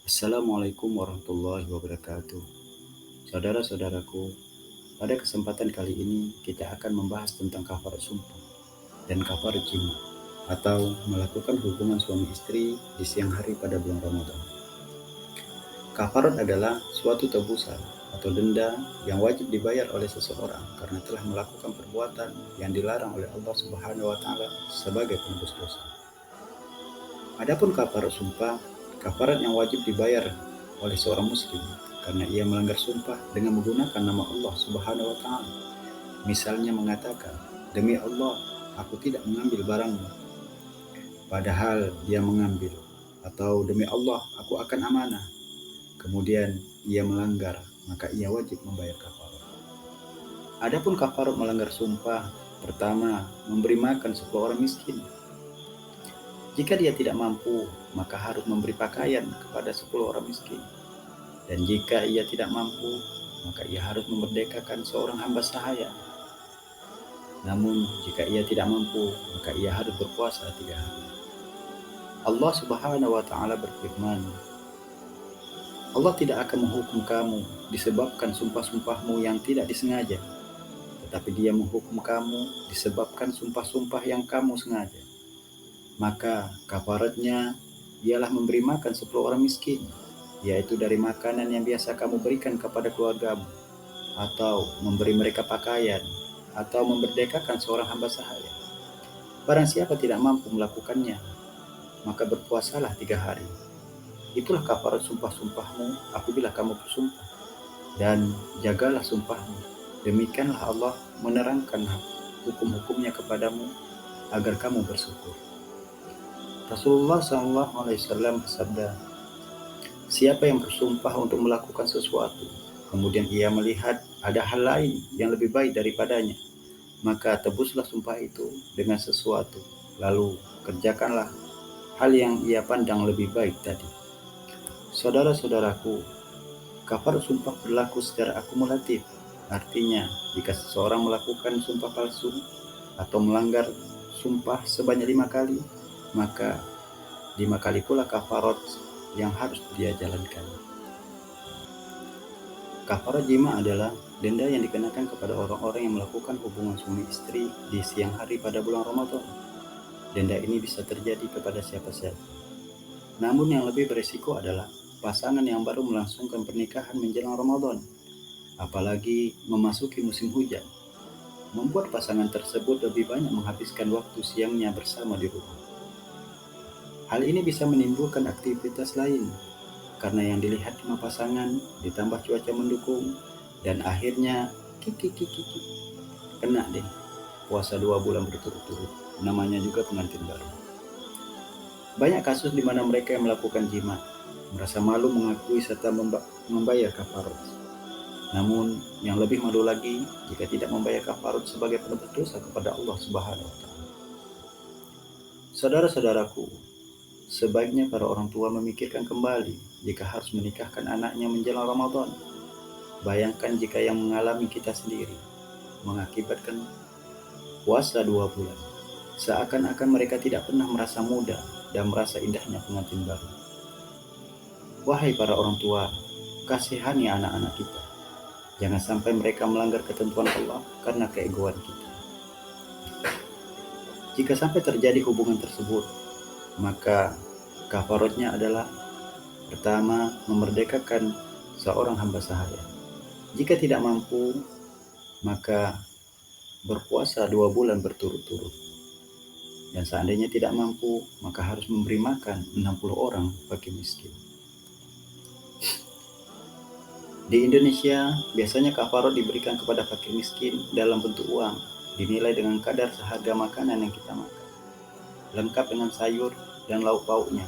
Assalamualaikum warahmatullahi wabarakatuh. Saudara-saudaraku, pada kesempatan kali ini kita akan membahas tentang kafarat sumpah dan kafarat jima atau melakukan hubungan suami istri di siang hari pada bulan Ramadan. Kafarat adalah suatu tebusan atau denda yang wajib dibayar oleh seseorang karena telah melakukan perbuatan yang dilarang oleh Allah Subhanahu wa taala sebagai penebus dosa. Adapun kafarat sumpah, kafarat yang wajib dibayar oleh seorang muslim karena ia melanggar sumpah dengan menggunakan nama Allah Subhanahu wa taala. Misalnya mengatakan, "Demi Allah, aku tidak mengambil barangmu," padahal dia mengambil, atau "Demi Allah, aku akan amanah." Kemudian ia melanggar, maka ia wajib membayar kafarat. Adapun kafarat melanggar sumpah, pertama, memberi makan 10 orang miskin. Jika dia tidak mampu, maka harus memberi pakaian kepada 10 orang miskin. Dan jika ia tidak mampu, maka ia harus memerdekakan seorang hamba sahaya. Namun, jika ia tidak mampu, maka ia harus berpuasa 3 hari. Allah Subhanahu wa taala berfirman, Allah tidak akan menghukum kamu disebabkan sumpah-sumpahmu yang tidak disengaja, tetapi Dia menghukum kamu disebabkan sumpah-sumpah yang kamu sengaja. Maka kafaratnya ialah memberi makan 10 orang miskin, yaitu dari makanan yang biasa kamu berikan kepada keluargamu, atau memberi mereka pakaian, atau memerdekakan seorang hamba sahaya. Barang siapa tidak mampu melakukannya, maka berpuasalah 3 hari. Itulah kafarat sumpah-sumpahmu apabila kamu bersumpah, dan jagalah sumpahmu. Demikianlah Allah menerangkan hukum-hukumnya kepadamu agar kamu bersyukur. Rasulullah SAW bersabda, siapa yang bersumpah untuk melakukan sesuatu, kemudian ia melihat ada hal lain yang lebih baik daripadanya, maka tebuslah sumpah itu dengan sesuatu, lalu kerjakanlah hal yang ia pandang lebih baik tadi. Saudara-saudaraku, kafarat sumpah berlaku secara akumulatif. Artinya, jika seseorang melakukan sumpah palsu atau melanggar sumpah sebanyak 5 kali, maka 5 kali pula kafarat yang harus dia jalankan. Kafarat jima adalah denda yang dikenakan kepada orang-orang yang melakukan hubungan suami istri di siang hari pada bulan Ramadan. Denda ini bisa terjadi kepada siapa saja. Namun yang lebih berisiko adalah pasangan yang baru melangsungkan pernikahan menjelang Ramadan, apalagi memasuki musim hujan, membuat pasangan tersebut lebih banyak menghabiskan waktu siangnya bersama di rumah. Hal ini bisa menimbulkan aktivitas lain, karena yang dilihat 5 pasangan ditambah cuaca mendukung, dan akhirnya kena deh puasa 2 bulan berturut-turut, namanya juga pengantin baru. Banyak kasus di mana mereka yang melakukan jima merasa malu mengakui serta membayar kafarat. Namun yang lebih malu lagi jika tidak membayar kafarat sebagai penebus dosa kepada Allah Subhanahu wa taala. Saudara-saudaraku, sebaiknya para orang tua memikirkan kembali jika harus menikahkan anaknya menjelang Ramadan. Bayangkan jika yang mengalami kita sendiri mengakibatkan puasa 2 bulan. Seakan-akan mereka tidak pernah merasa muda dan merasa indahnya pengantin baru. Wahai para orang tua, kasihani anak-anak kita. Jangan sampai mereka melanggar ketentuan Allah karena keegoan kita. Jika sampai terjadi hubungan tersebut, maka kafaratnya adalah pertama, memerdekakan seorang hamba sahaya. Jika tidak mampu, maka berpuasa 2 bulan berturut-turut. Dan seandainya tidak mampu, maka harus memberi makan 60 orang fakir miskin. Di Indonesia, biasanya kafarat diberikan kepada fakir miskin dalam bentuk uang, dinilai dengan kadar seharga makanan yang kita makan, lengkap dengan sayur dan lauk pauknya.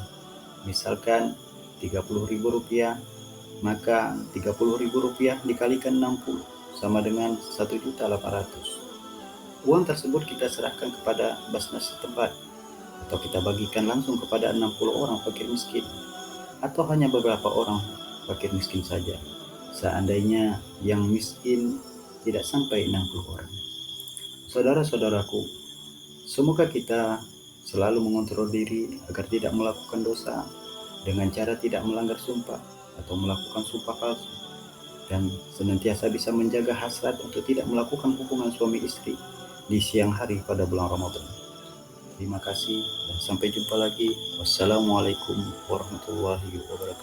Misalkan Rp30.000, maka Rp30.000 dikalikan 60 sama dengan 1.800.000. Uang tersebut kita serahkan kepada Basnas setempat, atau kita bagikan langsung kepada 60 orang fakir miskin, atau hanya beberapa orang fakir miskin saja, seandainya yang miskin tidak sampai 60 orang. Saudara-saudaraku, semoga kita selalu mengontrol diri agar tidak melakukan dosa dengan cara tidak melanggar sumpah atau melakukan sumpah palsu, dan senantiasa bisa menjaga hasrat untuk tidak melakukan hubungan suami istri di siang hari pada bulan Ramadan. Terima kasih dan sampai jumpa lagi. Wassalamualaikum warahmatullahi wabarakatuh.